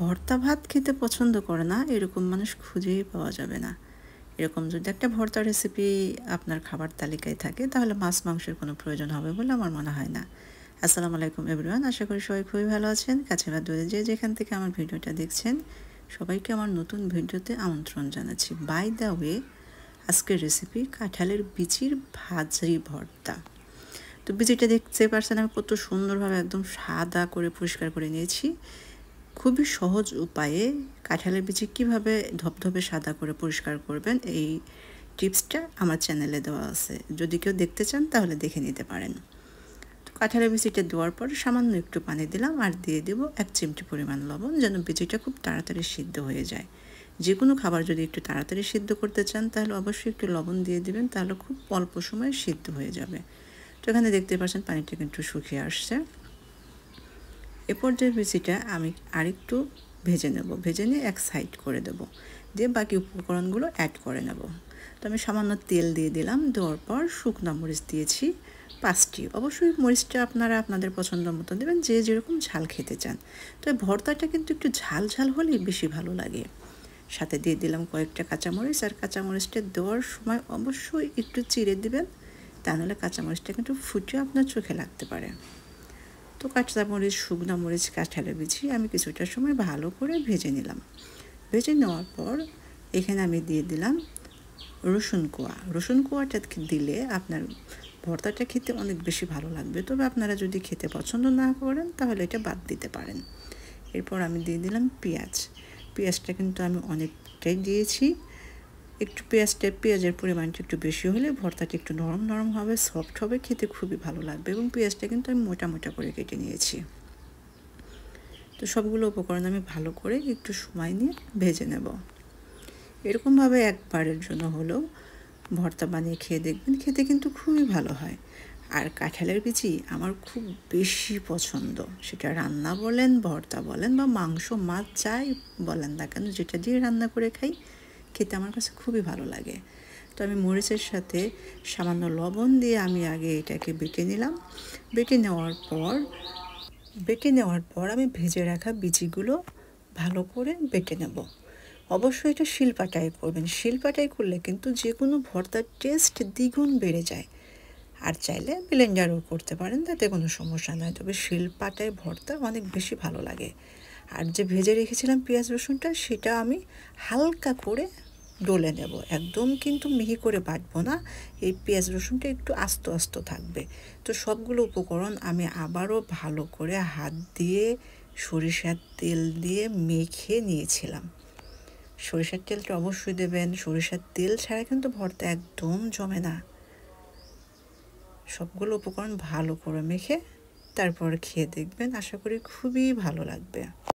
ভর্তা ভাত খেতে পছন্দ করে না এরকম মানুষ খুঁজেই পাওয়া যাবে না। এরকম যদি একটা ভর্তা রেসিপি আপনার খাবার তালিকায় থাকে তাহলে মাছ মাংসের কোনো প্রয়োজন হবে বলে আমার মনে হয় না। আসসালামু আলাইকুম এভরিওয়ান, আশা করি সবাই খুবই ভালো আছেন। কাছে বা দূরে যেখান থেকে আমার ভিডিওটা দেখছেন সবাইকে আমার নতুন ভিডিওতে আমন্ত্রণ জানাচ্ছি। বাই দ্য ওয়ে, আজকের রেসিপি কাঁঠালের বিচির ভাজি ভর্তা। তো বিচিটা দেখতে পারছেন আমি কত সুন্দরভাবে একদম সাদা করে পরিষ্কার করে নিয়েছি। খুবই সহজ উপায়ে কাঁঠালের বিচি কীভাবে ধপধপে সাদা করে পরিষ্কার করবেন এই টিপসটা আমার চ্যানেলে দেওয়া আছে, যদি কেউ দেখতে চান তাহলে দেখে নিতে পারেন। তো কাঁঠালের বিচিটা দেওয়ার পর সামান্য একটু পানি দিলাম আর দিয়ে দেবো 1 চিমটি পরিমাণ লবণ, যেন বিচিটা খুব তাড়াতাড়ি সিদ্ধ হয়ে যায়। যে কোনো খাবার যদি একটু তাড়াতাড়ি সিদ্ধ করতে চান তাহলে অবশ্যই একটু লবণ দিয়ে দিবেন, তাহলে খুব অল্প সময়ে সিদ্ধ হয়ে যাবে। তো এখানে দেখতে পাচ্ছেন পানিটা কিন্তু শুকিয়ে আসছে। এ পর্যায়ে বিচিটা আমি আরেকটু ভেজে নেব, ভেজে নিয়ে এক সাইড করে দেব, দিয়ে বাকি উপকরণগুলো অ্যাড করে নেব। তো আমি সামান্য তেল দিয়ে দিলাম, দেওয়ার পর শুকনো মরিচ দিয়েছি 5টি। অবশ্যই মরিচটা আপনারা আপনাদের পছন্দ মতো দেবেন, যে যেরকম ঝাল খেতে চান। তো এই ভর্তাটা কিন্তু একটু ঝাল ঝাল হলেই বেশি ভালো লাগে। সাথে দিয়ে দিলাম কয়েকটা কাঁচামরিচ, আর কাঁচামরিচটা দেওয়ার সময় অবশ্যই একটু চিড়ে দিবেন, তা নাহলে কাঁচামরিচটা কিন্তু ফুটে আপনার চোখে লাগতে পারে। তো কাঁচামরিচ, শুকনো মরিচ, কাঁঠালের বিচি আমি কিছুটা সময় ভালো করে ভেজে নিলাম। ভেজে নেওয়ার পর এখানে আমি দিয়ে দিলাম রসুন কোয়া। রসুন কোয়াটা দিলে আপনার ভর্তাটা খেতে অনেক বেশি ভালো লাগবে, তবে আপনারা যদি খেতে পছন্দ না করেন তাহলে এটা বাদ দিতে পারেন। এরপর আমি দিয়ে দিলাম পেঁয়াজ। পেঁয়াজটা কিন্তু আমি অনেকটাই দিয়েছি। একটু পেঁয়াজের পরিমাণটা একটু বেশি হলে ভর্তাটা একটু নরম নরম হবে, সফট হবে, খেতে খুবই ভালো লাগবে। এবং পেঁয়াজটা কিন্তু আমি মোটা মোটা করে কেটে নিয়েছি। তো সবগুলো উপকরণ আমি ভালো করে একটু সময় নিয়ে ভেজে নেব। এরকমভাবে একবারের জন্য হলেও ভর্তা বানিয়ে খেয়ে দেখবেন, খেতে কিন্তু খুবই ভালো হয়। আর কাঁঠালের বিচি আমার খুব বেশি পছন্দ, সেটা রান্না বলেন, ভর্তা বলেন বা মাংস মাছ যাই বলেন না কেন, যেটা দিয়ে রান্না করে খাই খেতে আমার কাছে খুবই ভালো লাগে। তো আমি মরিচের সাথে সামান্য লবণ দিয়ে আমি আগে এটাকে বেটে নিলাম। বেটে নেওয়ার পর আমি ভেজে রাখা বিচিগুলো ভালো করে বেটে নেব। অবশ্যই এটা শিলপাটায় করবেন, শিলপাটায় করলে কিন্তু যে কোনো ভর্তার টেস্ট দ্বিগুণ বেড়ে যায়। আর চাইলে ব্লেন্ডারও করতে পারেন, তাতে কোনো সমস্যা নয়, তবে শিলপাটায় ভর্তা অনেক বেশি ভালো লাগে। আর যে ভেজে রেখেছিলাম পেঁয়াজ রসুনটা, সেটা আমি হালকা করে ডলে নেব, একদম কিন্তু মিহি করে বাটবো না। এই পেঁয়াজ রসুনটা একটু আস্ত আস্ত থাকবে। তো সবগুলো উপকরণ আমি আবারও ভালো করে হাত দিয়ে সরিষার তেল দিয়ে মেখে নিয়েছিলাম। সরিষার তেলটা অবশ্যই দেবেন, সরিষার তেল ছাড়া কিন্তু ভর্তা একদম জমে না। সবগুলো উপকরণ ভালো করে মেখে তারপর খেয়ে দেখবেন, আশা করি খুবই ভালো লাগবে।